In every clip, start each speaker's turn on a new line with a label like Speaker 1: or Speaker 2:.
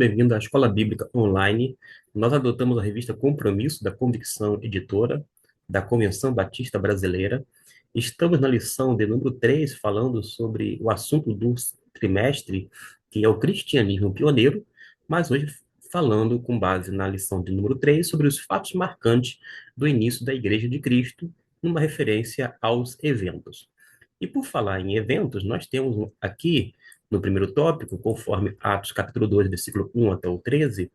Speaker 1: Bem-vindo à Escola Bíblica Online. Nós adotamos a revista Compromisso da Convicção Editora, da Convenção Batista Brasileira. Estamos na lição de número 3, falando sobre o assunto do trimestre, que é o cristianismo pioneiro, mas hoje falando com base na lição de número 3 sobre os fatos marcantes do início da Igreja de Cristo, numa referência aos eventos. E por falar em eventos, nós temos aqui no primeiro tópico, conforme Atos capítulo 2, versículo 1 até o 13,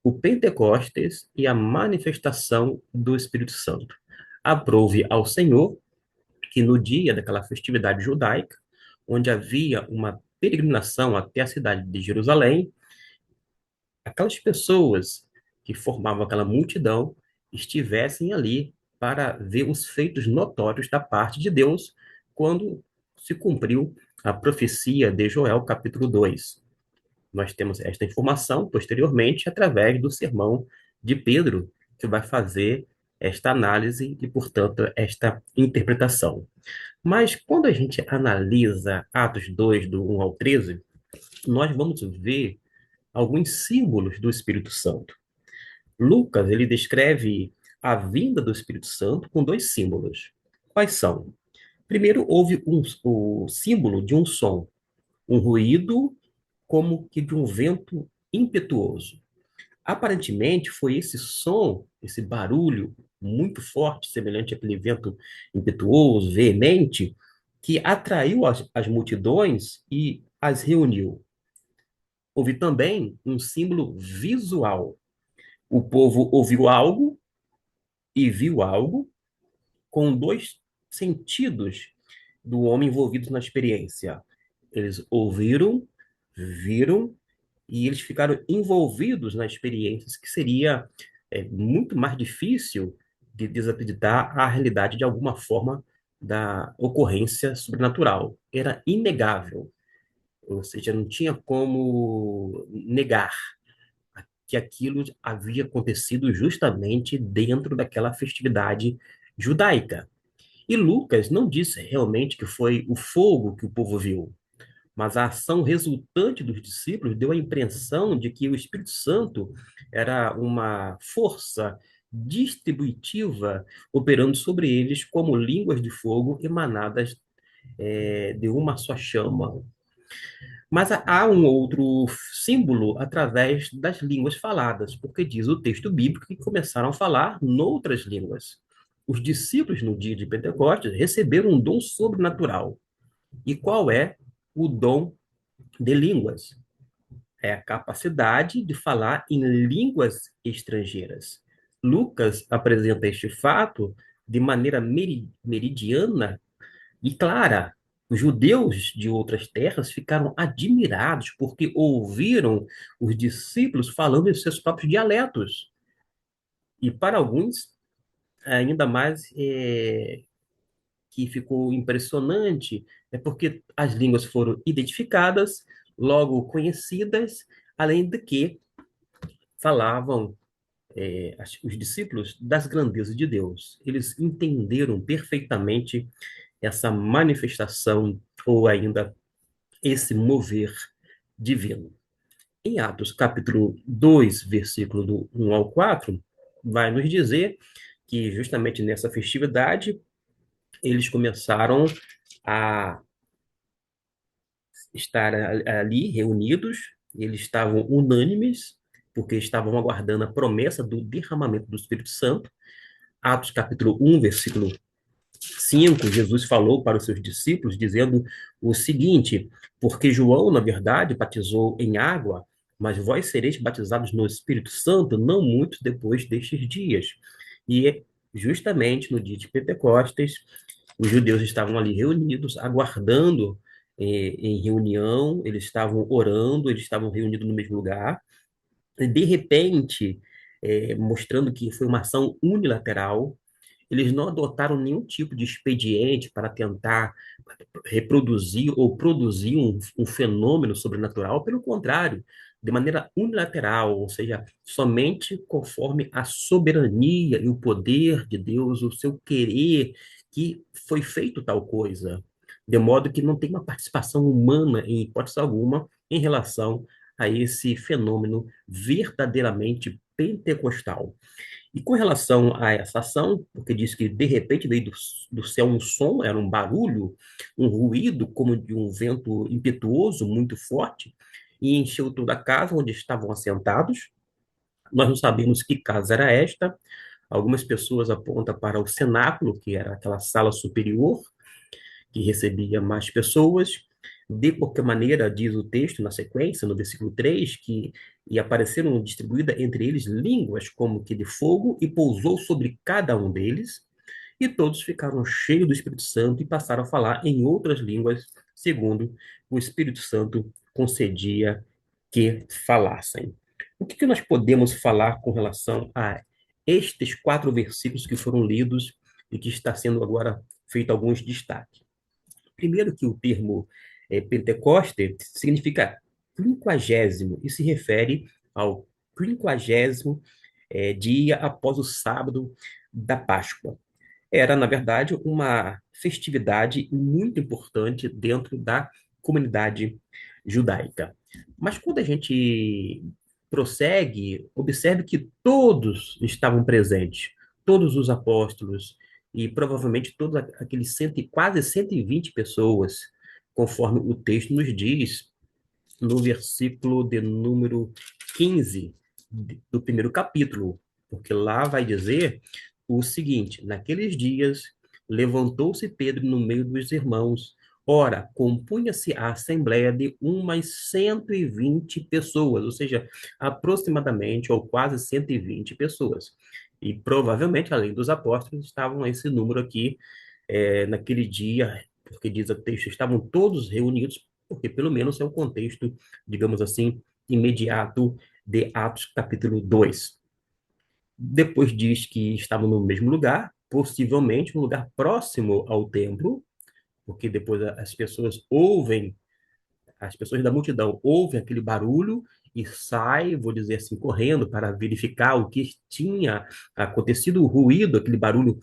Speaker 1: o Pentecostes e a manifestação do Espírito Santo. Aprove ao Senhor que no dia daquela festividade judaica, onde havia uma peregrinação até a cidade de Jerusalém, aquelas pessoas que formavam aquela multidão estivessem ali para ver os feitos notórios da parte de Deus quando se cumpriu a profecia de Joel, capítulo 2. Nós temos esta informação posteriormente através do sermão de Pedro, que vai fazer esta análise e, portanto, esta interpretação. Mas quando a gente analisa Atos 2, do 1 ao 13, nós vamos ver alguns símbolos do Espírito Santo. Lucas, ele descreve a vinda do Espírito Santo com dois símbolos. Quais são? Primeiro, houve o símbolo de um som, um ruído como que de um vento impetuoso. Aparentemente, foi esse som, esse barulho muito forte, semelhante àquele vento impetuoso, veemente, que atraiu as multidões e as reuniu. Houve também um símbolo visual. O povo ouviu algo e viu algo com dois sentidos do homem envolvido na experiência. Eles ouviram, viram e eles ficaram envolvidos na experiência, que seria muito mais difícil de desacreditar a realidade de alguma forma da ocorrência sobrenatural. Era inegável, ou seja, não tinha como negar que aquilo havia acontecido justamente dentro daquela festividade judaica. E Lucas não disse realmente que foi o fogo que o povo viu, mas a ação resultante dos discípulos deu a impressão de que o Espírito Santo era uma força distributiva operando sobre eles como línguas de fogo emanadas de uma só chama. Mas há um outro símbolo através das línguas faladas, porque diz o texto bíblico que começaram a falar noutras línguas. Os discípulos, no dia de Pentecostes, receberam um dom sobrenatural. E qual é o dom de línguas? É a capacidade de falar em línguas estrangeiras. Lucas apresenta este fato de maneira meridiana e clara. Os judeus de outras terras ficaram admirados porque ouviram os discípulos falando em seus próprios dialetos. E para alguns, ainda mais que ficou impressionante, é porque as línguas foram identificadas, logo conhecidas, além de que falavam os discípulos das grandezas de Deus. Eles entenderam perfeitamente essa manifestação ou ainda esse mover divino. Em Atos capítulo 2, versículo do 1 ao 4, vai nos dizer que justamente nessa festividade eles começaram a estar ali reunidos, eles estavam unânimes, porque estavam aguardando a promessa do derramamento do Espírito Santo. Atos capítulo 1, versículo 5, Jesus falou para os seus discípulos, dizendo o seguinte: porque João, na verdade, batizou em água, mas vós sereis batizados no Espírito Santo não muito depois destes dias. E justamente no dia de Pentecostes, os judeus estavam ali reunidos, aguardando em reunião, eles estavam orando, eles estavam reunidos no mesmo lugar, e de repente, mostrando que foi uma ação unilateral, eles não adotaram nenhum tipo de expediente para tentar reproduzir ou produzir um fenômeno sobrenatural, pelo contrário, de maneira unilateral, ou seja, somente conforme a soberania e o poder de Deus, o seu querer, que foi feito tal coisa, de modo que não tem uma participação humana, em hipótese alguma, em relação a esse fenômeno verdadeiramente pentecostal. E com relação a essa ação, porque diz que de repente veio do céu um som, era um barulho, um ruído como de um vento impetuoso, muito forte, e encheu toda a casa onde estavam assentados. Nós não sabemos que casa era esta. Algumas pessoas apontam para o cenáculo, que era aquela sala superior, que recebia mais pessoas. De qualquer maneira, diz o texto na sequência, no versículo 3, que e apareceram distribuídas entre eles línguas como que de fogo, e pousou sobre cada um deles, e todos ficaram cheios do Espírito Santo e passaram a falar em outras línguas, segundo o Espírito Santo concedia que falassem. O que nós podemos falar com relação a estes 4 versículos que foram lidos e que está sendo agora feito alguns destaques? Primeiro que o termo Pentecoste significa quinquagésimo e se refere ao quinquagésimo dia após o sábado da Páscoa. Era, na verdade, uma festividade muito importante dentro da comunidade judaica. Mas quando a gente prossegue, observe que todos estavam presentes, todos os apóstolos, e provavelmente todos aqueles quase 120 pessoas, conforme o texto nos diz, no versículo de número 15 do primeiro capítulo, porque lá vai dizer o seguinte: naqueles dias levantou-se Pedro no meio dos irmãos. Ora, compunha-se a assembleia de umas 120 pessoas, ou seja, aproximadamente ou quase 120 pessoas. E provavelmente, além dos apóstolos, estavam esse número aqui, naquele dia, porque diz o texto, estavam todos reunidos, porque pelo menos é o contexto, digamos assim, imediato de Atos capítulo 2. Depois diz que estavam no mesmo lugar, possivelmente um lugar próximo ao templo, porque depois as pessoas ouvem, as pessoas da multidão ouvem aquele barulho e saem, vou dizer assim, correndo para verificar o que tinha acontecido, o ruído, aquele barulho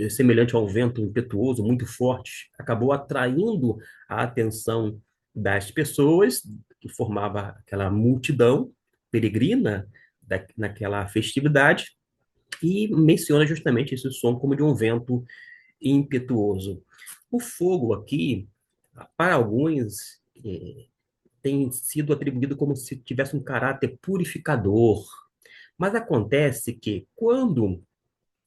Speaker 1: semelhante ao vento impetuoso, muito forte, acabou atraindo a atenção das pessoas que formava aquela multidão peregrina naquela festividade, e menciona justamente esse som como de um vento impetuoso. O fogo aqui, para alguns, tem sido atribuído como se tivesse um caráter purificador. Mas acontece que quando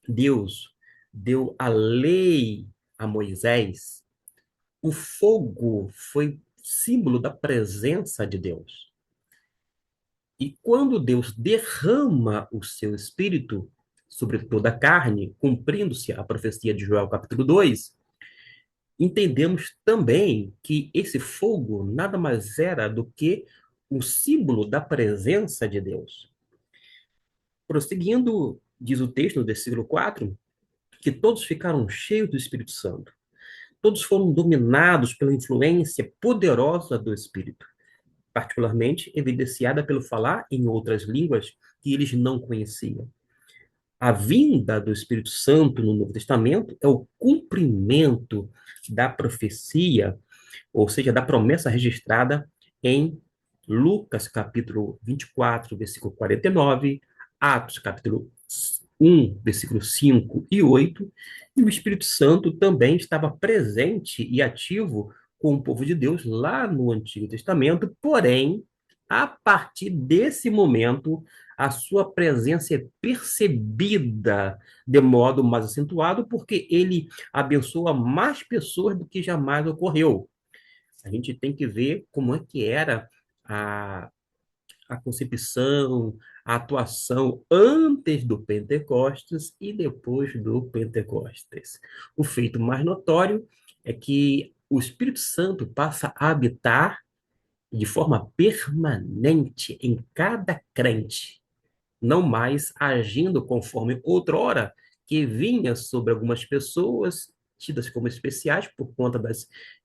Speaker 1: Deus deu a lei a Moisés, o fogo foi símbolo da presença de Deus. E quando Deus derrama o seu espírito sobre toda a carne, cumprindo-se a profecia de Joel capítulo 2, entendemos também que esse fogo nada mais era do que o símbolo da presença de Deus. Prosseguindo, diz o texto no versículo 4, que todos ficaram cheios do Espírito Santo. Todos foram dominados pela influência poderosa do Espírito, particularmente evidenciada pelo falar em outras línguas que eles não conheciam. A vinda do Espírito Santo no Novo Testamento é o cumprimento da profecia, ou seja, da promessa registrada em Lucas capítulo 24, versículo 49, Atos capítulo 1, versículo 5 e 8, e o Espírito Santo também estava presente e ativo com o povo de Deus lá no Antigo Testamento, porém, a partir desse momento, a sua presença é percebida de modo mais acentuado, porque ele abençoa mais pessoas do que jamais ocorreu. A gente tem que ver como é que era a, a concepção, a atuação antes do Pentecostes e depois do Pentecostes. O feito mais notório é que o Espírito Santo passa a habitar de forma permanente em cada crente, não mais agindo conforme outrora, que vinha sobre algumas pessoas tidas como especiais por conta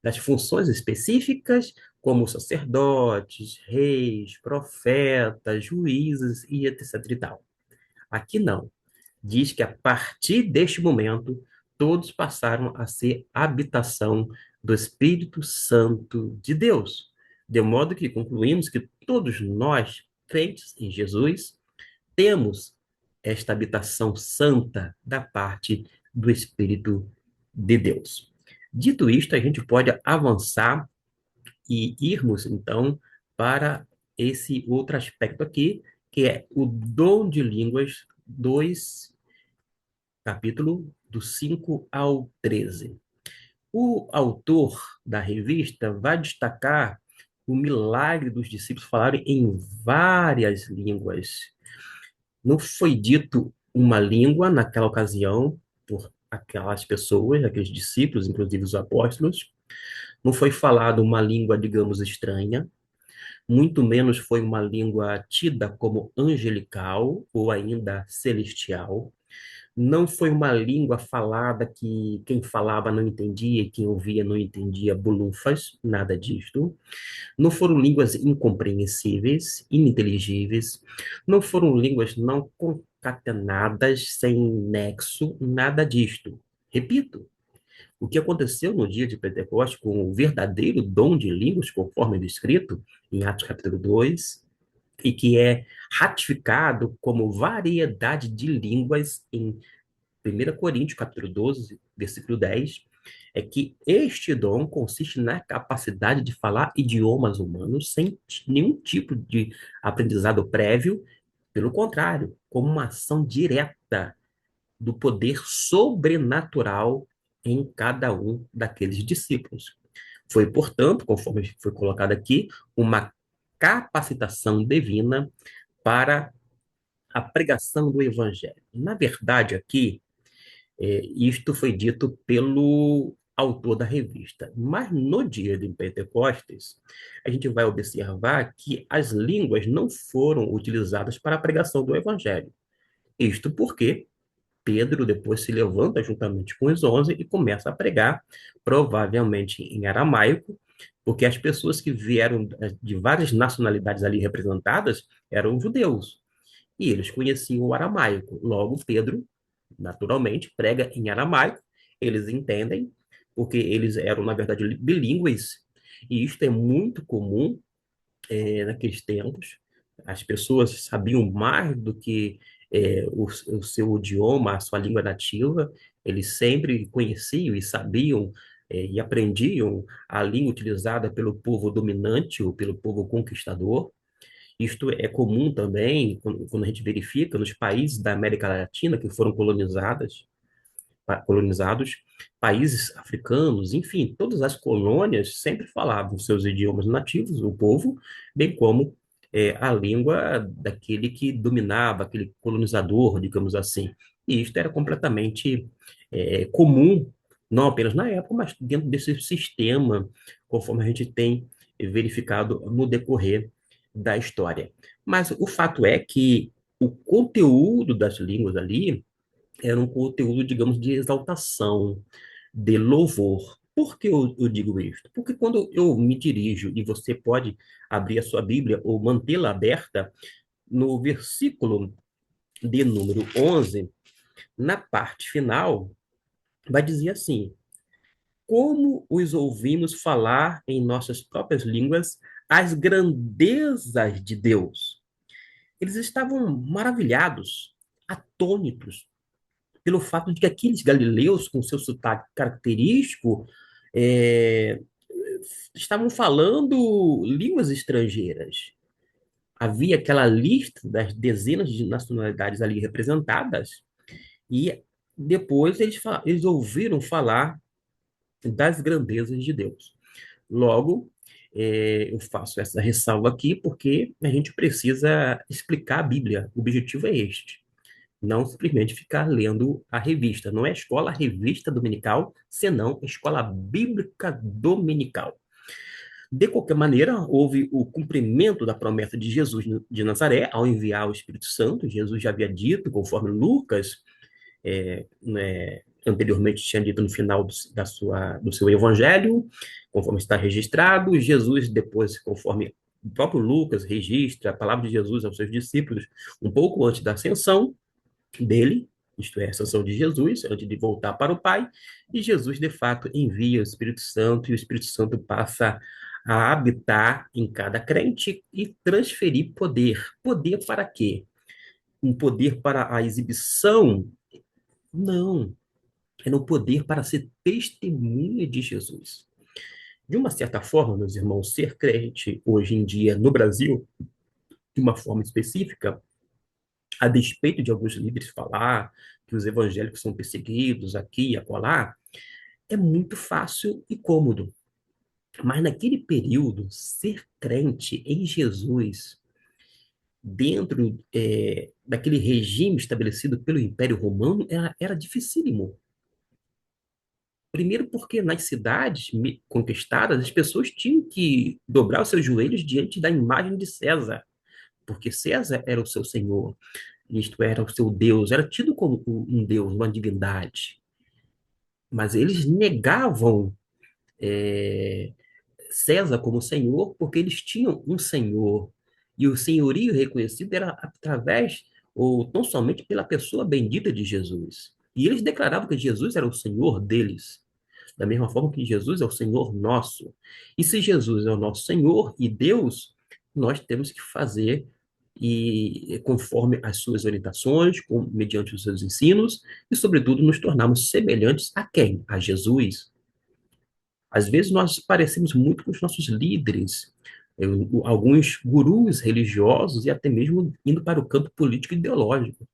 Speaker 1: das funções específicas, como sacerdotes, reis, profetas, juízes e etc. e tal. Aqui não. Diz que a partir deste momento, todos passaram a ser habitação do Espírito Santo de Deus. De modo que concluímos que todos nós, crentes em Jesus, temos esta habitação santa da parte do Espírito de Deus. Dito isto, a gente pode avançar e irmos, então, para esse outro aspecto aqui, que é o dom de línguas 2, capítulo do 5 ao 13. O autor da revista vai destacar o milagre dos discípulos falarem em várias línguas. Não foi dito uma língua naquela ocasião por aquelas pessoas, aqueles discípulos, inclusive os apóstolos. Não foi falado uma língua, digamos, estranha, muito menos foi uma língua tida como angelical ou ainda celestial. Não foi uma língua falada que quem falava não entendia e quem ouvia não entendia bulufas, nada disto. Não foram línguas incompreensíveis, ininteligíveis. Não foram línguas não concatenadas, sem nexo, nada disto. Repito, o que aconteceu no dia de Pentecostes com o verdadeiro dom de línguas, conforme descrito em Atos capítulo 2, e que é ratificado como variedade de línguas em 1 capítulo 12, versículo 10, é que este dom consiste na capacidade de falar idiomas humanos sem nenhum tipo de aprendizado prévio, pelo contrário, como uma ação direta do poder sobrenatural em cada um daqueles discípulos. Foi, portanto, conforme foi colocado aqui, uma capacitação divina para a pregação do evangelho. Na verdade, aqui, isto foi dito pelo autor da revista. Mas no dia de Pentecostes, a gente vai observar que as línguas não foram utilizadas para a pregação do evangelho. Isto porque Pedro depois se levanta juntamente com os 11 e começa a pregar, provavelmente em aramaico, porque as pessoas que vieram de várias nacionalidades ali representadas eram judeus, e eles conheciam o aramaico. Logo, Pedro, naturalmente, prega em aramaico, eles entendem, porque eles eram, na verdade, bilíngues, e isto é muito comum naqueles tempos. As pessoas sabiam mais do que o seu idioma, a sua língua nativa, eles sempre conheciam e sabiam e aprendiam a língua utilizada pelo povo dominante ou pelo povo conquistador. Isto é comum também quando a gente verifica nos países da América Latina que foram colonizados, países africanos, enfim, todas as colônias sempre falavam seus idiomas nativos, o povo, bem como a língua daquele que dominava, aquele colonizador, digamos assim. E isto era completamente comum, não apenas na época, mas dentro desse sistema, conforme a gente tem verificado no decorrer da história. Mas o fato é que o conteúdo das línguas ali era um conteúdo, digamos, de exaltação, de louvor. Por que eu digo isso? Porque quando eu me dirijo, e você pode abrir a sua Bíblia ou mantê-la aberta, no versículo de número 11, na parte final, vai dizer assim: como os ouvimos falar em nossas próprias línguas as grandezas de Deus. Eles estavam maravilhados, atônitos, pelo fato de que aqueles galileus, com seu sotaque característico, é, estavam falando línguas estrangeiras. Havia aquela lista das dezenas de nacionalidades ali representadas, e depois eles ouviram falar das grandezas de Deus. Logo, eu faço essa ressalva aqui porque a gente precisa explicar a Bíblia. O objetivo é este. Não simplesmente ficar lendo a revista. Não é escola revista dominical, senão escola bíblica dominical. De qualquer maneira, houve o cumprimento da promessa de Jesus de Nazaré ao enviar o Espírito Santo. Jesus já havia dito, conforme Lucas anteriormente tinha dito no final do seu evangelho, conforme está registrado. Jesus, depois, conforme o próprio Lucas registra a palavra de Jesus aos seus discípulos, um pouco antes da ascensão dele, isto é, a ascensão de Jesus, antes de voltar para o Pai, e Jesus, de fato, envia o Espírito Santo, e o Espírito Santo passa a habitar em cada crente e transferir poder. Poder para quê? Um poder para a exibição? Não, era um poder para ser testemunha de Jesus. De uma certa forma, meus irmãos, ser crente hoje em dia no Brasil, de uma forma específica, a despeito de alguns líderes falar que os evangélicos são perseguidos aqui e acolá, é muito fácil e cômodo. Mas naquele período, ser crente em Jesus, dentro daquele regime estabelecido pelo Império Romano, era dificílimo. Primeiro porque nas cidades conquistadas, as pessoas tinham que dobrar os seus joelhos diante da imagem de César, porque César era o seu senhor, isto era o seu Deus, era tido como um Deus, uma divindade. Mas eles negavam é, César como senhor porque eles tinham um senhor. E o senhorio reconhecido era através, ou tão somente pela pessoa bendita de Jesus. E eles declaravam que Jesus era o senhor deles. Da mesma forma que Jesus é o Senhor nosso. E se Jesus é o nosso Senhor e Deus, nós temos que fazer conforme as suas orientações, mediante os seus ensinos, e, sobretudo, nos tornarmos semelhantes a quem? A Jesus. Às vezes nós parecemos muito com os nossos líderes, alguns gurus religiosos e até mesmo indo para o campo político e ideológico.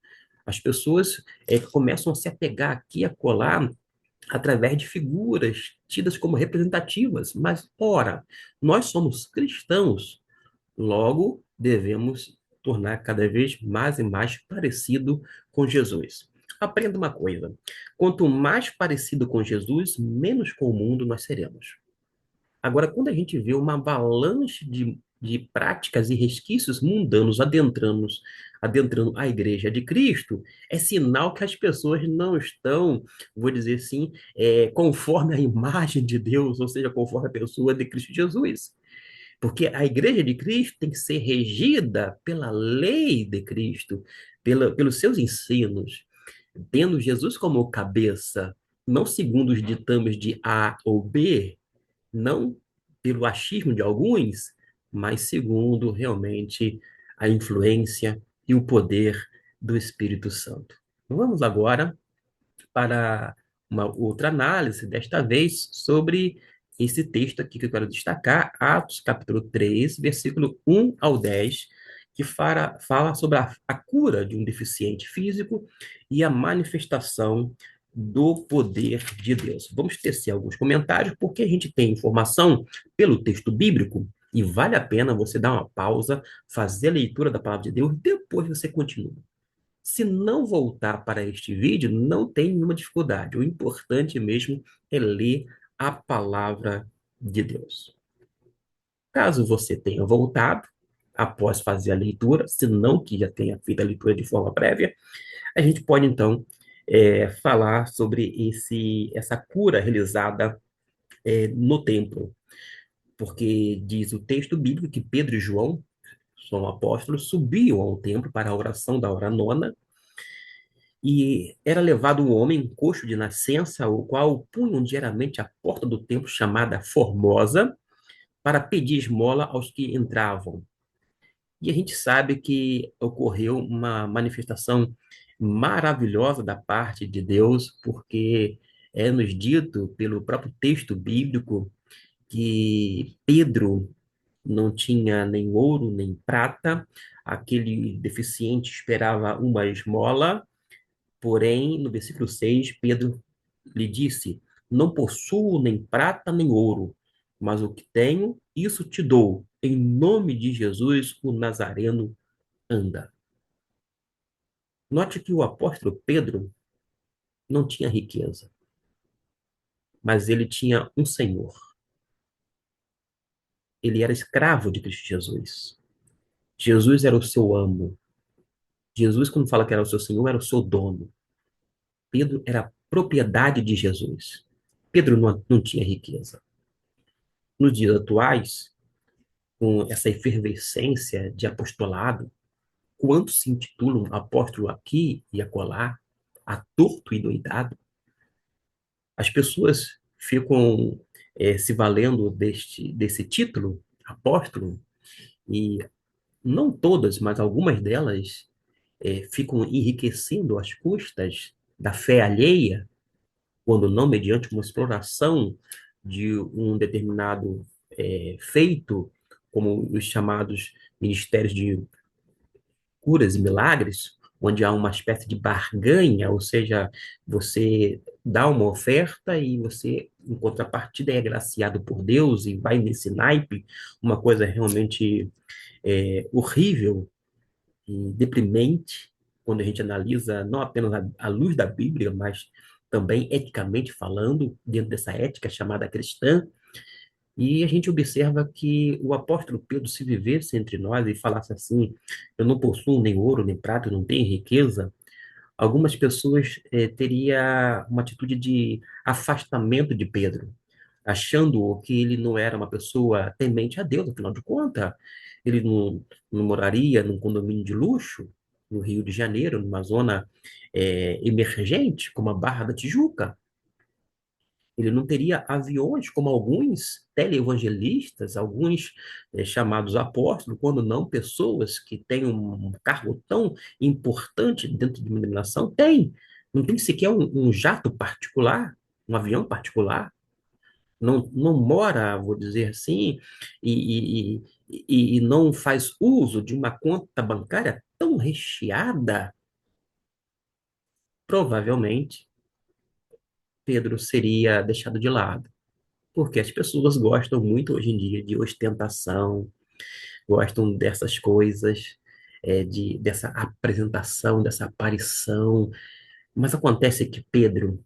Speaker 1: As pessoas começam a se apegar aqui e acolá através de figuras tidas como representativas. Mas, ora, nós somos cristãos, logo devemos tornar cada vez mais e mais parecido com Jesus. Aprenda uma coisa: quanto mais parecido com Jesus, menos com o mundo nós seremos. Agora, quando a gente vê uma avalanche de práticas e resquícios mundanos adentrando a igreja de Cristo, é sinal que as pessoas não estão, vou dizer assim, conforme a imagem de Deus, ou seja, conforme a pessoa de Cristo Jesus. Porque a igreja de Cristo tem que ser regida pela lei de Cristo, pelos seus ensinos, tendo Jesus como cabeça, não segundo os ditames de A ou B, não pelo achismo de alguns, mas segundo realmente a influência e o poder do Espírito Santo. Vamos agora para uma outra análise, desta vez sobre esse texto aqui que eu quero destacar, Atos capítulo 3, versículo 1 ao 10, que fala sobre a cura de um deficiente físico e a manifestação do poder de Deus. Vamos tecer alguns comentários, porque a gente tem informação pelo texto bíblico e vale a pena você dar uma pausa, fazer a leitura da palavra de Deus, depois você continua. Se não voltar para este vídeo, não tem nenhuma dificuldade. O importante mesmo é ler a palavra de Deus. Caso você tenha voltado após fazer a leitura, se não que já tenha feito a leitura de forma prévia, a gente pode então falar sobre essa cura realizada no templo, porque diz o texto bíblico que Pedro e João, são apóstolos, subiam ao templo para a oração da hora nona. E era levado um homem coxo de nascença, o qual punham diariamente à porta do templo chamada Formosa, para pedir esmola aos que entravam. E a gente sabe que ocorreu uma manifestação maravilhosa da parte de Deus, porque é nos dito pelo próprio texto bíblico que Pedro não tinha nem ouro nem prata, aquele deficiente esperava uma esmola. Porém, no versículo 6, Pedro lhe disse: Não possuo nem prata nem ouro, mas o que tenho, isso te dou. Em nome de Jesus, o Nazareno anda. Note que o apóstolo Pedro não tinha riqueza, mas ele tinha um Senhor. Ele era escravo de Cristo Jesus. Jesus era o seu amo. Jesus, quando fala que era o seu Senhor, era o seu dono. Pedro era propriedade de Jesus. Pedro não tinha riqueza. Nos dias atuais, com essa efervescência de apostolado, quantos se intitulam apóstolo aqui e acolá, a torto e doidado? As pessoas ficam se valendo desse título, apóstolo, e não todas, mas algumas delas ficam enriquecendo às custas da fé alheia, quando não mediante uma exploração de um determinado feito, como os chamados ministérios de curas e milagres, onde há uma espécie de barganha, ou seja, você dá uma oferta e você, em contrapartida, é agraciado por Deus e vai nesse naipe, uma coisa realmente horrível e deprimente, quando a gente analisa não apenas à luz da Bíblia, mas também eticamente falando, dentro dessa ética chamada cristã, e a gente observa que o apóstolo Pedro, se vivesse entre nós e falasse assim: eu não possuo nem ouro, nem prata, eu não tenho riqueza, algumas pessoas teria uma atitude de afastamento de Pedro, achando que ele não era uma pessoa temente a Deus, afinal de contas, ele não moraria num condomínio de luxo no Rio de Janeiro, numa zona emergente, como a Barra da Tijuca. Ele não teria aviões como alguns televangelistas, alguns chamados apóstolos, quando não pessoas que têm um cargo tão importante dentro de uma denominação, tem. Não tem sequer um jato particular, um avião particular. Não mora, vou dizer assim, e não faz uso de uma conta bancária tão recheada. Provavelmente, Pedro seria deixado de lado. Porque as pessoas gostam muito hoje em dia de ostentação, gostam dessas coisas, dessa apresentação, dessa aparição. Mas acontece que Pedro,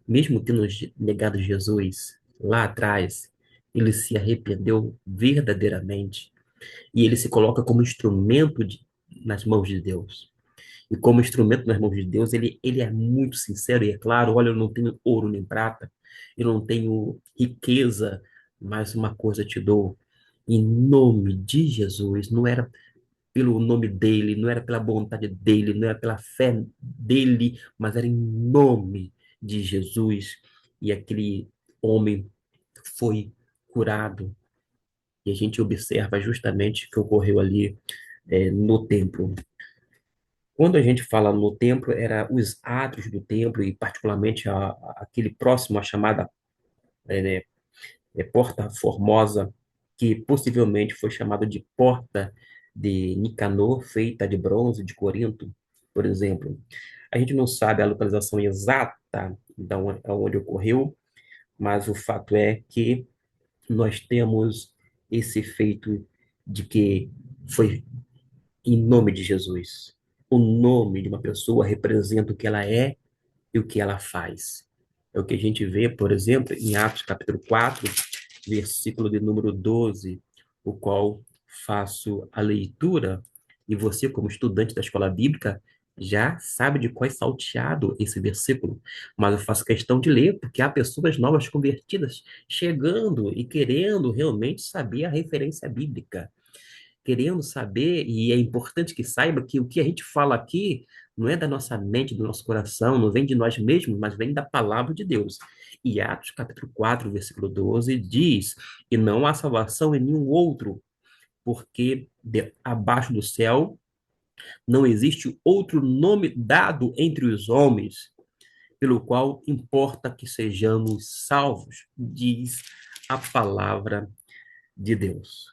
Speaker 1: mesmo tendo negado Jesus lá atrás, ele se arrependeu verdadeiramente e ele se coloca como instrumento nas mãos de Deus. E como instrumento nas mãos de Deus, ele é muito sincero e é claro: olha, eu não tenho ouro nem prata, eu não tenho riqueza, mas uma coisa te dou. Em nome de Jesus, não era pelo nome dele, não era pela vontade dele, não era pela fé dele, mas era em nome de Jesus. E aquele homem foi curado. E a gente observa justamente o que ocorreu ali no templo. Quando a gente fala no templo, era os átrios do templo e particularmente aquele próximo à chamada né, Porta Formosa, que possivelmente foi chamado de Porta de Nicanor, feita de bronze de Corinto, por exemplo. A gente não sabe a localização exata da onde ocorreu, mas o fato é que nós temos esse feito de que foi em nome de Jesus. O nome de uma pessoa representa o que ela é e o que ela faz. É o que a gente vê, por exemplo, em Atos capítulo 4, versículo de número 12, o qual faço a leitura, e você, como estudante da escola bíblica, já sabe de qual é salteado esse versículo, mas eu faço questão de ler, porque há pessoas novas convertidas chegando e querendo realmente saber a referência bíblica, querendo saber, e é importante que saiba que o que a gente fala aqui não é da nossa mente, do nosso coração, não vem de nós mesmos, mas vem da palavra de Deus. E Atos capítulo 4, versículo 12 diz: E não há salvação em nenhum outro, porque abaixo do céu não existe outro nome dado entre os homens, pelo qual importa que sejamos salvos, diz a palavra de Deus.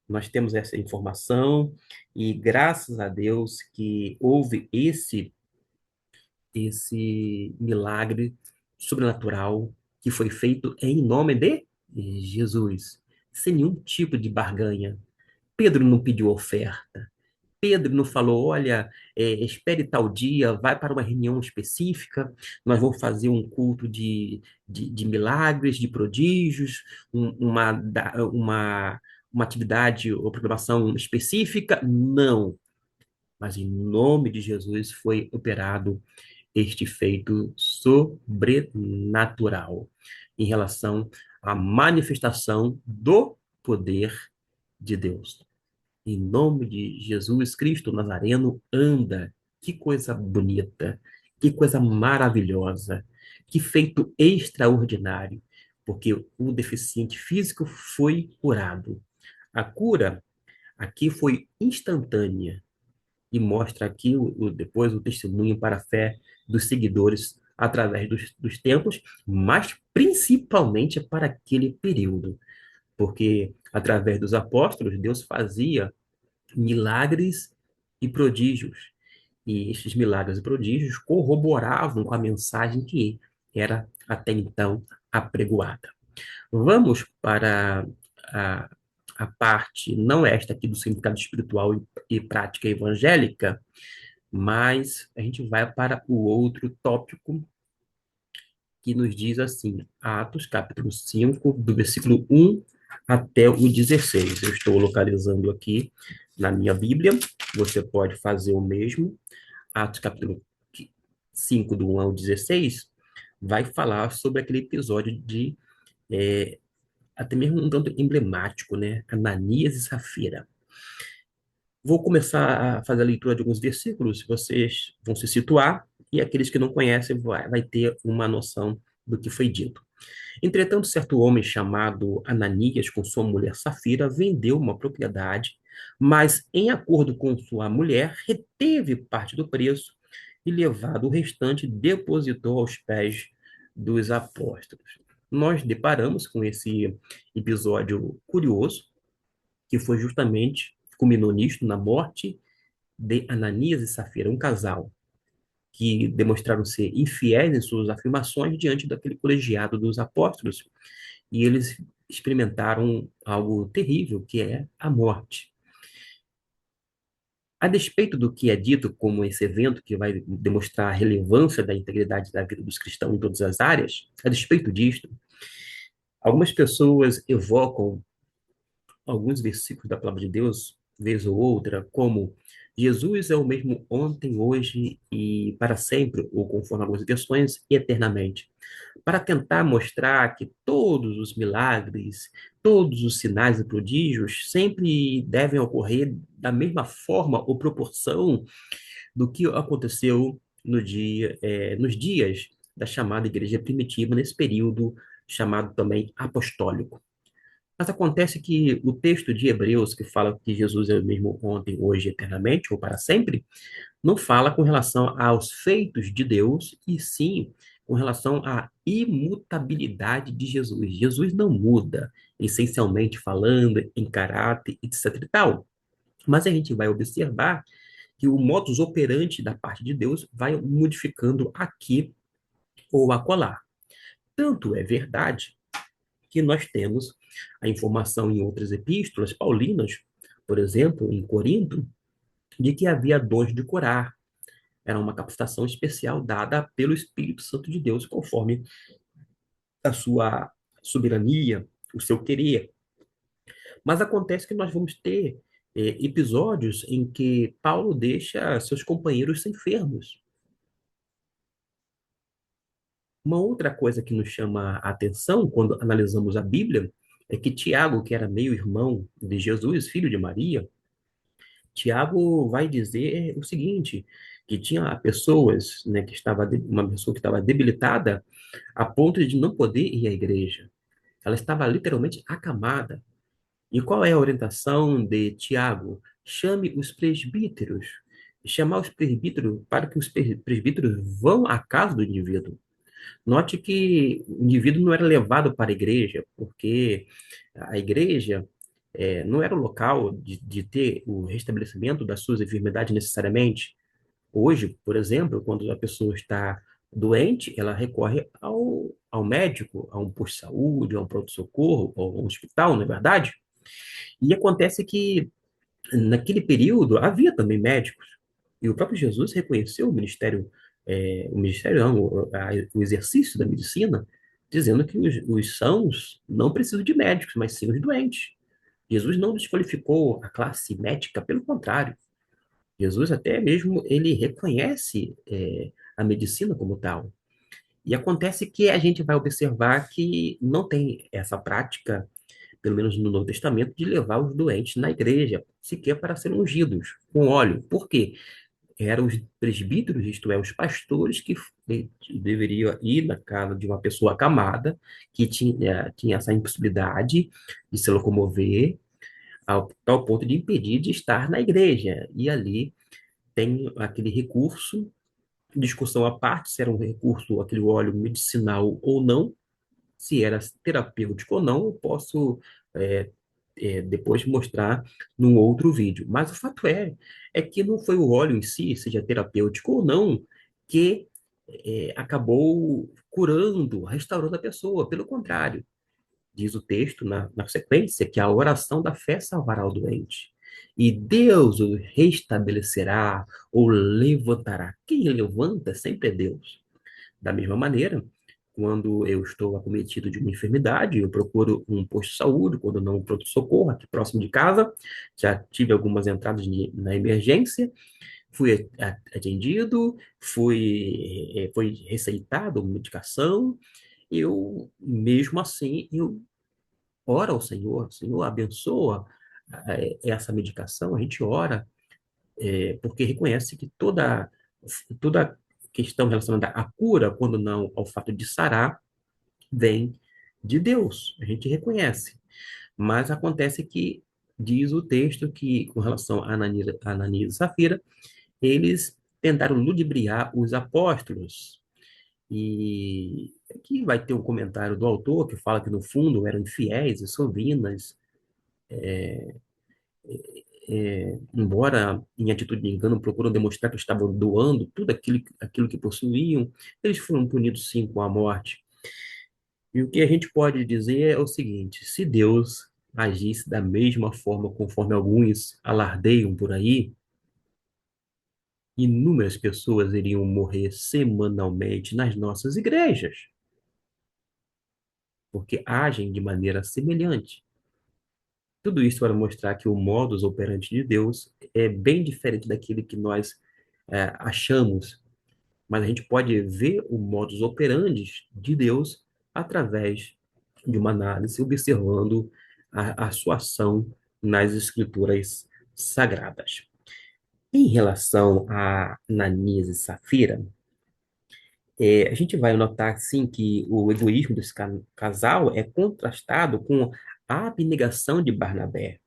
Speaker 1: Nós temos essa informação e graças a Deus que houve esse milagre sobrenatural que foi feito em nome de Jesus, sem nenhum tipo de barganha. Pedro não pediu oferta. Pedro não falou: olha, espere tal dia, vai para uma reunião específica, nós vamos fazer um culto de milagres, de prodígios, uma atividade ou programação específica. Não, mas em nome de Jesus foi operado este feito sobrenatural em relação à manifestação do poder de Deus. Em nome de Jesus Cristo Nazareno, anda. Que coisa bonita, que coisa maravilhosa, que feito extraordinário, porque o deficiente físico foi curado. A cura aqui foi instantânea e mostra aqui depois o testemunho para a fé dos seguidores através dos tempos, mas principalmente para aquele período, porque através dos apóstolos Deus fazia milagres e prodígios, e esses milagres e prodígios corroboravam com a mensagem que era até então apregoada. Vamos para a, a parte, não esta aqui do significado espiritual e prática evangélica, mas a gente vai para o outro tópico que nos diz assim, Atos, capítulo 5 do versículo 1 até o 16. Eu estou localizando aqui na minha Bíblia, você pode fazer o mesmo. Atos, capítulo 5 do 1 ao 16, vai falar sobre aquele episódio de, até mesmo um tanto emblemático, né? Ananias e Safira. Vou começar a fazer a leitura de alguns versículos, vocês vão se situar, e aqueles que não conhecem vai ter uma noção do que foi dito. Entretanto, certo homem chamado Ananias, com sua mulher Safira, vendeu uma propriedade, mas, em acordo com sua mulher, reteve parte do preço e, levado o restante, depositou aos pés dos apóstolos. Nós deparamos com esse episódio curioso, que foi justamente, culminou nisto, na morte de Ananias e Safira, um casal que demonstraram ser infiéis em suas afirmações diante daquele colegiado dos apóstolos, e eles experimentaram algo terrível, que é a morte. A despeito do que é dito como esse evento que vai demonstrar a relevância da integridade da vida dos cristãos em todas as áreas, a despeito disto, algumas pessoas evocam alguns versículos da palavra de Deus, vez ou outra, como Jesus é o mesmo ontem, hoje e para sempre, ou conforme algumas versões, eternamente, para tentar mostrar que todos os milagres, todos os sinais e prodígios sempre devem ocorrer da mesma forma ou proporção do que aconteceu nos dias da chamada igreja primitiva, nesse período chamado também apostólico. Mas acontece que o texto de Hebreus, que fala que Jesus é o mesmo ontem, hoje, eternamente, ou para sempre, não fala com relação aos feitos de Deus, e sim com relação à imutabilidade de Jesus. Jesus não muda, essencialmente falando, em caráter, etc e tal. Mas a gente vai observar que o modus operandi da parte de Deus vai modificando aqui ou acolá. Tanto é verdade que nós temos a informação em outras epístolas paulinas, por exemplo, em Corinto, de que havia dons de curar. Era uma capacitação especial dada pelo Espírito Santo de Deus, conforme a sua soberania, o seu querer. Mas acontece que nós vamos ter episódios em que Paulo deixa seus companheiros enfermos. Uma outra coisa que nos chama a atenção quando analisamos a Bíblia é que Tiago, que era meio-irmão de Jesus, filho de Maria, Tiago vai dizer o seguinte, que tinha pessoas, né, uma pessoa que estava debilitada a ponto de não poder ir à igreja. Ela estava literalmente acamada. E qual é a orientação de Tiago? Chame os presbíteros. Chamar os presbíteros para que os presbíteros vão à casa do indivíduo. Note que o indivíduo não era levado para a igreja, porque a igreja não era o local de ter o restabelecimento das suas enfermidades necessariamente. Hoje, por exemplo, quando a pessoa está doente, ela recorre ao médico, a um posto de saúde, a um pronto-socorro, a um hospital, não é verdade? E acontece que, naquele período, havia também médicos. E o próprio Jesus reconheceu o ministério não, o exercício da medicina, dizendo que os sãos não precisam de médicos, mas sim os doentes. Jesus não desqualificou a classe médica, pelo contrário. Jesus até mesmo ele reconhece a medicina como tal. E acontece que a gente vai observar que não tem essa prática, pelo menos no Novo Testamento, de levar os doentes na igreja, sequer para serem ungidos com óleo. Por quê? eram os presbíteros, isto é, os pastores deveriam ir na casa de uma pessoa acamada, que tinha essa impossibilidade de se locomover, ao tal ponto de impedir de estar na igreja. E ali tem aquele recurso, discussão à parte, se era um recurso, aquele óleo medicinal ou não, se era terapêutico ou não, eu posso é, depois mostrar num outro vídeo. Mas o fato é que não foi o óleo em si, seja terapêutico ou não, que acabou curando, restaurando a pessoa. Pelo contrário, diz o texto na sequência que a oração da fé salvará o doente. E Deus o restabelecerá ou levantará. Quem levanta sempre é Deus. Da mesma maneira, quando eu estou acometido de uma enfermidade, eu procuro um posto de saúde, quando não, um pronto-socorro aqui próximo de casa. Já tive algumas entradas na emergência, fui atendido, foi receitado medicação. Eu, mesmo assim, eu oro ao Senhor, Senhor, abençoa essa medicação. A gente ora porque reconhece que toda questão relacionada à cura, quando não ao fato de sarar, vem de Deus. A gente reconhece. Mas acontece que diz o texto que, com relação a Ananias e Safira, eles tentaram ludibriar os apóstolos. E aqui vai ter um comentário do autor que fala que, no fundo, eram infiéis e sovinas, embora em atitude de engano procuram demonstrar que estavam doando tudo aquilo que possuíam, eles foram punidos sim com a morte. E o que a gente pode dizer é o seguinte: se Deus agisse da mesma forma conforme alguns alardeiam por aí, inúmeras pessoas iriam morrer semanalmente nas nossas igrejas, porque agem de maneira semelhante. Tudo isso para mostrar que o modus operandi de Deus é bem diferente daquele que nós achamos, mas a gente pode ver o modus operandi de Deus através de uma análise, observando a sua ação nas escrituras sagradas. Em relação a Ananias e Safira, a gente vai notar, sim, que o egoísmo desse casal é contrastado com a abnegação de Barnabé.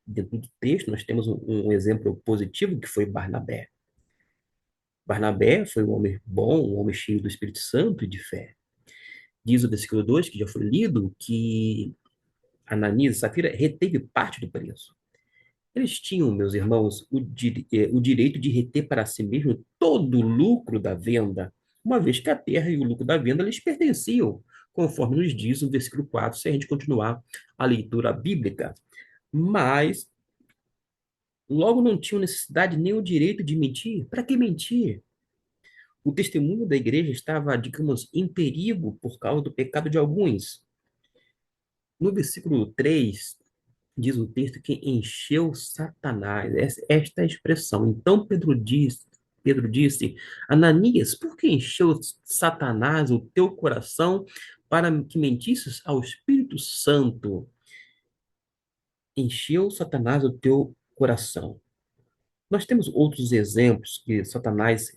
Speaker 1: Dentro do texto, nós temos um exemplo positivo que foi Barnabé. Barnabé foi um homem bom, um homem cheio do Espírito Santo e de fé. Diz o versículo 2 que já foi lido, que Ananias e Safira reteve parte do preço. Eles tinham, meus irmãos, o direito de reter para si mesmo todo o lucro da venda, uma vez que a terra e o lucro da venda lhes pertenciam, conforme nos diz o versículo 4, se a gente continuar a leitura bíblica. Mas logo não tinham necessidade nem o direito de mentir. Para que mentir? O testemunho da igreja estava, digamos, em perigo por causa do pecado de alguns. No versículo 3 diz o texto que encheu Satanás, esta é a expressão. Então Pedro disse, Ananias, por que encheu Satanás o teu coração para que mentisses ao Espírito Santo? Encheu Satanás o teu coração. Nós temos outros exemplos que Satanás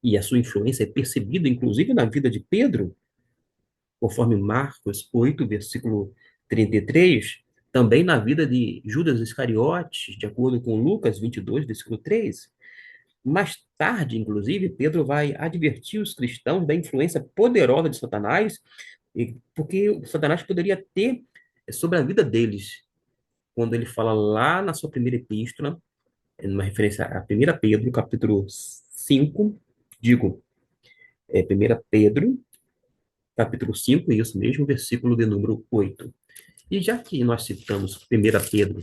Speaker 1: e a sua influência é percebido, inclusive, na vida de Pedro, conforme Marcos 8, versículo 33, também na vida de Judas Iscariotes, de acordo com Lucas 22, versículo 3. Mais tarde, inclusive, Pedro vai advertir os cristãos da influência poderosa de Satanás, porque Satanás poderia ter sobre a vida deles, quando ele fala lá na sua primeira epístola, numa referência a 1 Pedro, capítulo 5, digo, 1 Pedro, capítulo 5, isso mesmo, versículo de número 8. E já que nós citamos 1 Pedro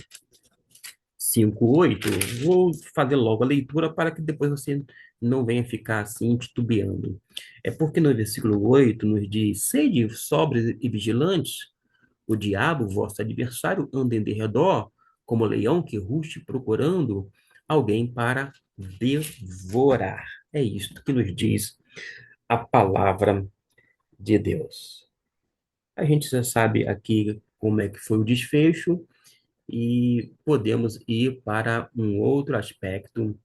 Speaker 1: 5:8, vou fazer logo a leitura para que depois você não venha ficar assim titubeando. É porque no versículo 8 nos diz: Sede sóbrios e vigilantes, o diabo, vosso adversário, anda em derredor, como leão que ruge procurando alguém para devorar. É isto que nos diz a palavra de Deus. A gente já sabe aqui como é que foi o desfecho e podemos ir para um outro aspecto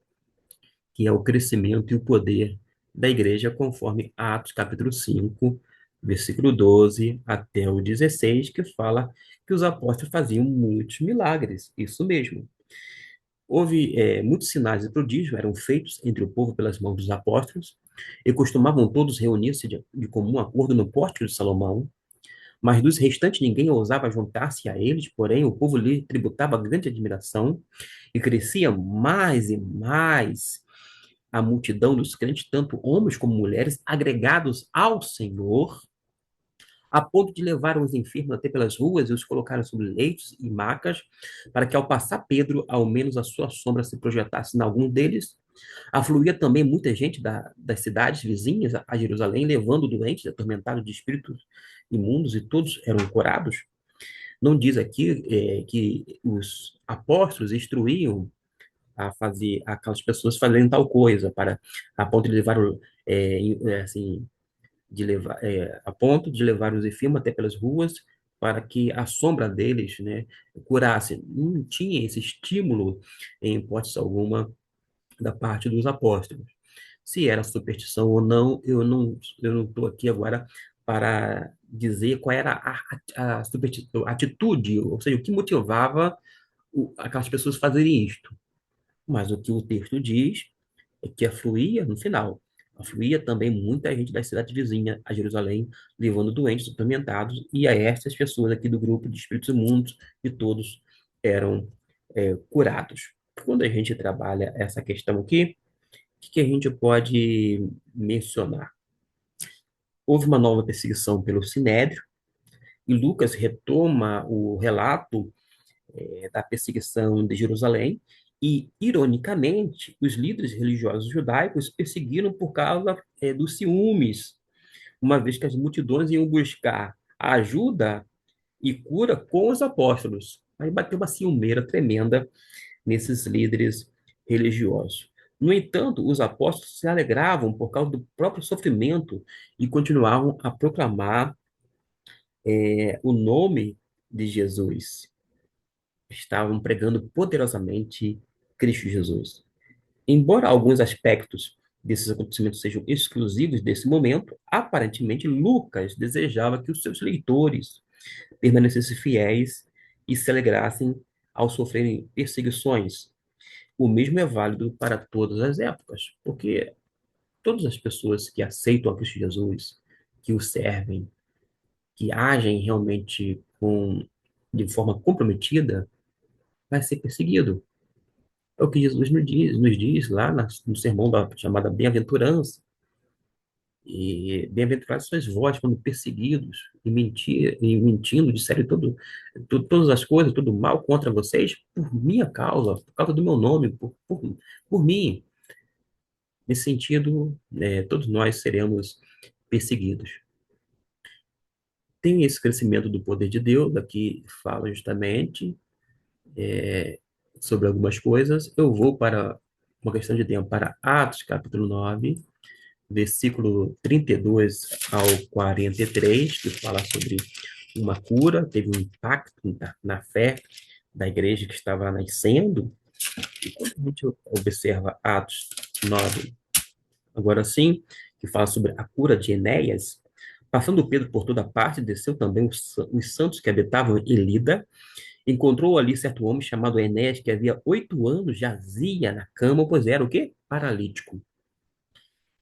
Speaker 1: que é o crescimento e o poder da igreja, conforme Atos capítulo 5, versículo 12 até o 16, que fala que os apóstolos faziam muitos milagres. Isso mesmo. Houve muitos sinais e prodígios eram feitos entre o povo pelas mãos dos apóstolos, e costumavam todos reunir-se de comum acordo no pórtico de Salomão, mas dos restantes ninguém ousava juntar-se a eles, porém o povo lhe tributava grande admiração, e crescia mais e mais a multidão dos crentes, tanto homens como mulheres, agregados ao Senhor, a ponto de levar os enfermos até pelas ruas e os colocaram sobre leitos e macas, para que ao passar Pedro, ao menos a sua sombra se projetasse em algum deles. Afluía também muita gente das cidades vizinhas a Jerusalém, levando doentes, atormentados de espíritos imundos, e todos eram curados. Não diz aqui que os apóstolos instruíam a fazer aquelas pessoas fazerem tal coisa, para a ponto de levar, assim, a ponto de levar os enfermos até pelas ruas, para que a sombra deles, né, curasse. Não tinha esse estímulo, em hipótese alguma, da parte dos apóstolos. Se era superstição ou não, eu não estou aqui agora para dizer qual era a atitude, ou seja, o que motivava aquelas pessoas a fazerem isto. Mas o que o texto diz é que afluía, no final, afluía também muita gente das cidades vizinhas a Jerusalém, levando doentes, atormentados, e a essas pessoas aqui do grupo de espíritos imundos, e todos eram curados. Quando a gente trabalha essa questão aqui, o que a gente pode mencionar? Houve uma nova perseguição pelo Sinédrio, e Lucas retoma o relato da perseguição de Jerusalém, e, ironicamente, os líderes religiosos judaicos perseguiram por causa dos ciúmes, uma vez que as multidões iam buscar ajuda e cura com os apóstolos. Aí bateu uma ciumeira tremenda nesses líderes religiosos. No entanto, os apóstolos se alegravam por causa do próprio sofrimento e continuavam a proclamar o nome de Jesus. Estavam pregando poderosamente Cristo Jesus. Embora alguns aspectos desses acontecimentos sejam exclusivos desse momento, aparentemente Lucas desejava que os seus leitores permanecessem fiéis e se alegrassem ao sofrerem perseguições. O mesmo é válido para todas as épocas, porque todas as pessoas que aceitam a Cristo Jesus, que o servem, que agem realmente de forma comprometida, vai ser perseguido. É o que Jesus nos diz lá no sermão da chamada bem-aventurança. E bem-aventurados sois vós quando perseguidos e mentindo, disserem todas as coisas, todo mal contra vocês, por minha causa, por causa do meu nome, por mim. Nesse sentido, todos nós seremos perseguidos. Tem esse crescimento do poder de Deus, aqui fala justamente sobre algumas coisas. Eu vou para uma questão de tempo, para Atos, capítulo 9, versículo 32 ao 43, que fala sobre uma cura, teve um impacto na fé da igreja que estava nascendo. E quando a gente observa Atos 9, agora sim, que fala sobre a cura de Enéas, passando Pedro por toda parte, desceu também os santos que habitavam em Lida, encontrou ali certo homem chamado Enéas, que havia 8 anos jazia na cama, pois era o quê? Paralítico.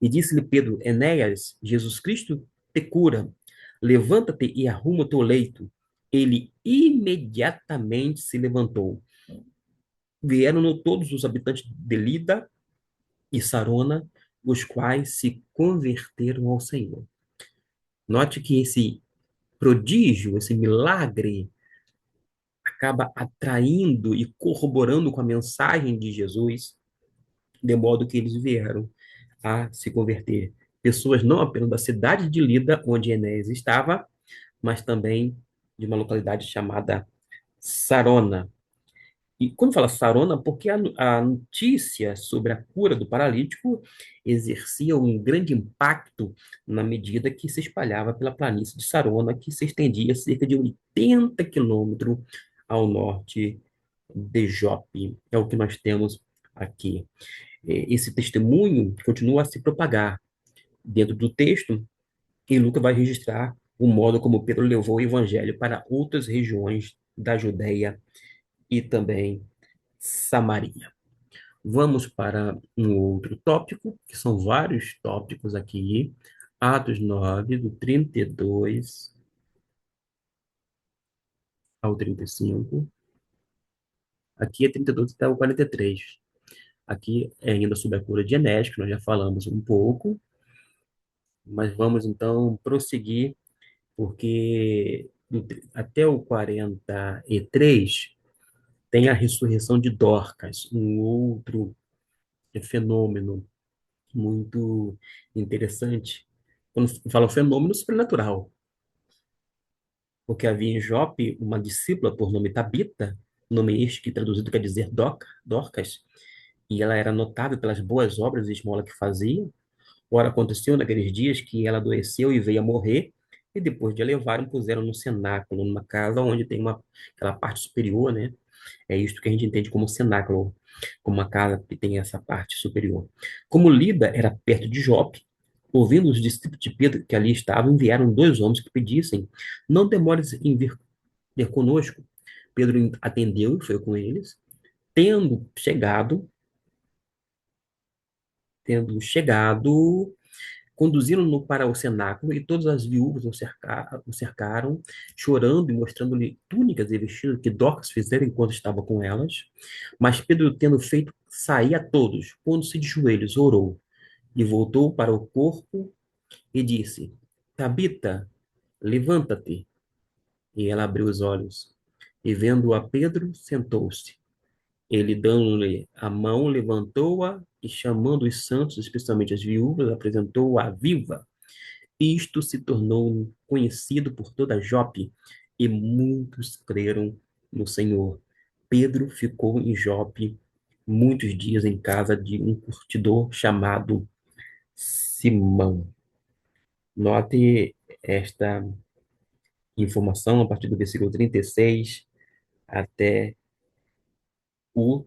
Speaker 1: E disse-lhe Pedro: Enéas, Jesus Cristo te cura. Levanta-te e arruma o teu leito. Ele imediatamente se levantou. Vieram todos os habitantes de Lida e Sarona, os quais se converteram ao Senhor. Note que esse prodígio, esse milagre, acaba atraindo e corroborando com a mensagem de Jesus, de modo que eles vieram a se converter. Pessoas não apenas da cidade de Lida, onde Enéas estava, mas também de uma localidade chamada Sarona. E quando fala Sarona, porque a notícia sobre a cura do paralítico exercia um grande impacto na medida que se espalhava pela planície de Sarona, que se estendia cerca de 80 quilômetros ao norte de Jope. É o que nós temos aqui. Esse testemunho continua a se propagar dentro do texto, e Lucas vai registrar o modo como Pedro levou o evangelho para outras regiões da Judéia e também Samaria. Vamos para um outro tópico, que são vários tópicos aqui. Atos 9 do 32 ao 35. Aqui é 32 até o 43. Aqui é ainda sobre a cura de Enéas, que nós já falamos um pouco, mas vamos então prosseguir, porque até o 43 tem a ressurreição de Dorcas, um outro fenômeno muito interessante. Quando fala fenômeno sobrenatural, porque havia em Jope uma discípula por nome Tabita, nome este que traduzido quer dizer Dorcas, e ela era notável pelas boas obras e esmola que fazia. Ora, aconteceu naqueles dias que ela adoeceu e veio a morrer, e depois de a levaram, puseram no cenáculo, numa casa onde tem aquela parte superior, né? É isto que a gente entende como cenáculo, como uma casa que tem essa parte superior. Como Lida era perto de Jope, ouvindo os discípulos de Pedro que ali estavam, enviaram dois homens que pedissem: não demores em vir ter conosco. Pedro atendeu e foi com eles. Tendo chegado, tendo chegado, conduziram-no para o cenáculo e todas as viúvas o cercaram, chorando e mostrando-lhe túnicas e vestidos que Dorcas fizeram enquanto estava com elas. Mas Pedro, tendo feito sair a todos, pondo-se de joelhos, orou e voltou para o corpo e disse: Tabita, levanta-te. E ela abriu os olhos e, vendo a Pedro, sentou-se. Ele, dando-lhe a mão, levantou-a e, chamando os santos, especialmente as viúvas, apresentou-a viva. Isto se tornou conhecido por toda Jope, e muitos creram no Senhor. Pedro ficou em Jope muitos dias em casa de um curtidor chamado Simão. Note esta informação a partir do versículo 36 até o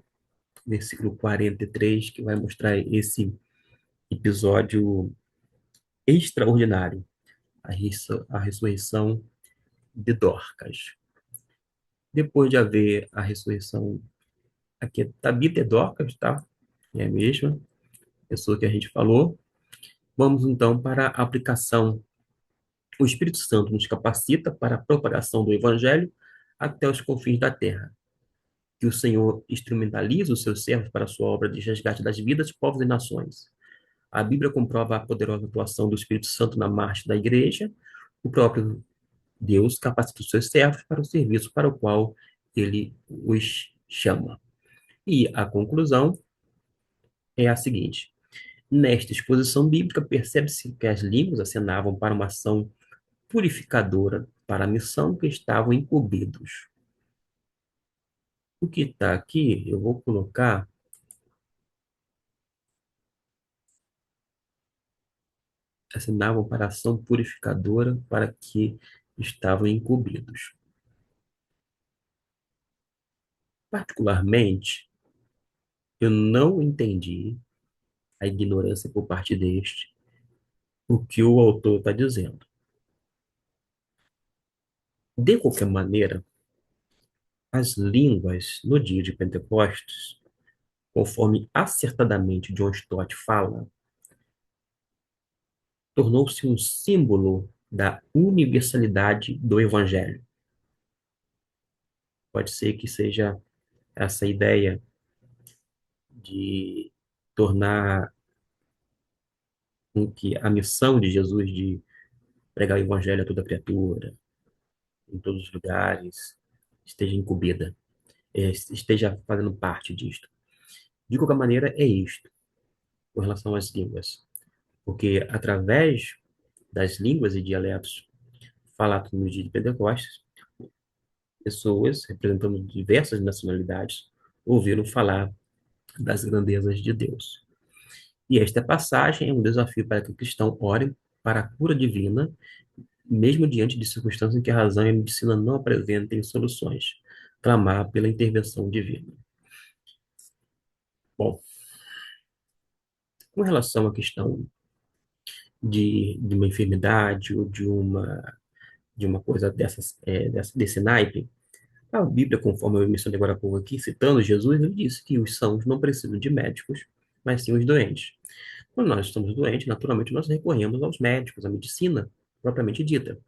Speaker 1: versículo 43, que vai mostrar esse episódio extraordinário, a ressurreição de Dorcas. Depois de haver a ressurreição, aqui é Tabita e Dorcas, tá? É a mesma pessoa que a gente falou. Vamos então para a aplicação. O Espírito Santo nos capacita para a propagação do Evangelho até os confins da terra. Que o Senhor instrumentalize os seus servos para a sua obra de resgate das vidas, povos e nações. A Bíblia comprova a poderosa atuação do Espírito Santo na marcha da igreja. O próprio Deus capacita os seus servos para o serviço para o qual ele os chama. E a conclusão é a seguinte: nesta exposição bíblica, percebe-se que as línguas acenavam para uma ação purificadora para a missão que estavam incumbidos. O que está aqui, eu vou colocar, acenavam para a ação purificadora para que estavam incumbidos. Particularmente, eu não entendi a ignorância por parte deste, o que o autor está dizendo. De qualquer maneira, as línguas no dia de Pentecostes, conforme acertadamente John Stott fala, tornou-se um símbolo da universalidade do Evangelho. Pode ser que seja essa ideia de tornar com que a missão de Jesus de pregar o Evangelho a toda criatura, em todos os lugares, esteja incumbida, esteja fazendo parte disto. De qualquer maneira, é isto, com relação às línguas. Porque através das línguas e dialetos falados no dia de Pentecostes, pessoas representando diversas nacionalidades ouviram falar das grandezas de Deus. E esta passagem é um desafio para que o cristão ore para a cura divina, mesmo diante de circunstâncias em que a razão e a medicina não apresentem soluções. Clamar pela intervenção divina. Bom, com relação à questão de uma enfermidade ou de uma coisa desse naipe, a Bíblia, conforme eu mencionei agora há pouco aqui, citando Jesus, ele disse que os sãos não precisam de médicos, mas sim os doentes. Quando nós estamos doentes, naturalmente nós recorremos aos médicos, à medicina propriamente dita.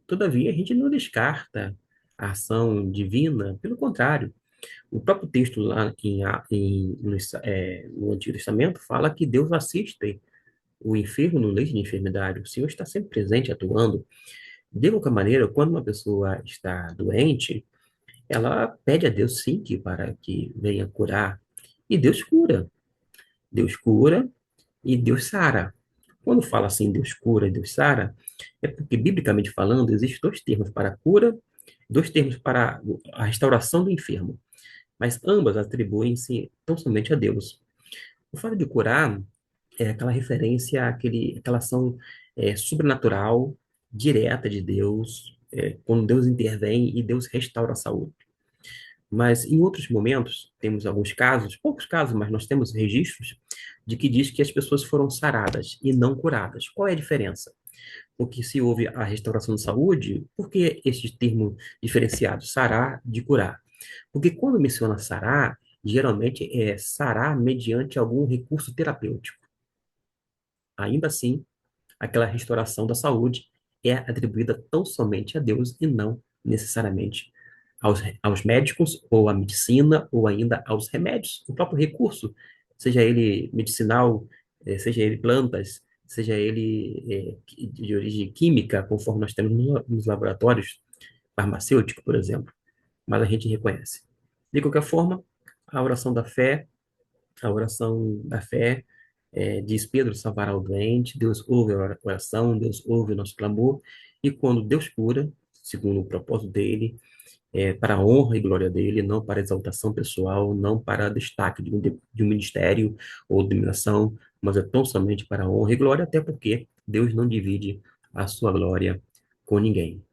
Speaker 1: Todavia, a gente não descarta a ação divina, pelo contrário. O próprio texto lá no Antigo Testamento fala que Deus assiste o enfermo no leito de enfermidade. O Senhor está sempre presente, atuando. De qualquer maneira, quando uma pessoa está doente, ela pede a Deus sim para que venha curar. E Deus cura. Deus cura e Deus sara. Quando fala assim, Deus cura e Deus sara, é porque, biblicamente falando, existem dois termos para a cura, dois termos para a restauração do enfermo, mas ambas atribuem-se tão somente a Deus. O fato de curar é aquela referência àquela ação sobrenatural, direta de Deus, quando Deus intervém e Deus restaura a saúde. Mas em outros momentos, temos alguns casos, poucos casos, mas nós temos registros de que diz que as pessoas foram saradas e não curadas. Qual é a diferença? Porque se houve a restauração de saúde, por que esse termo diferenciado, sarar de curar? Porque quando menciona sarar, geralmente é sarar mediante algum recurso terapêutico. Ainda assim, aquela restauração da saúde é atribuída tão somente a Deus e não necessariamente aos médicos, ou à medicina, ou ainda aos remédios, o próprio recurso, seja ele medicinal, seja ele plantas, seja ele de origem química, conforme nós temos nos laboratórios farmacêuticos, por exemplo, mas a gente reconhece. De qualquer forma, a oração da fé a oração da fé, diz Pedro salvará o doente, Deus ouve a oração, Deus ouve o nosso clamor, e quando Deus cura, segundo o propósito dele, para a honra e glória dele, não para exaltação pessoal, não para destaque de um ministério ou dominação, mas é tão somente para a honra e glória, até porque Deus não divide a sua glória com ninguém.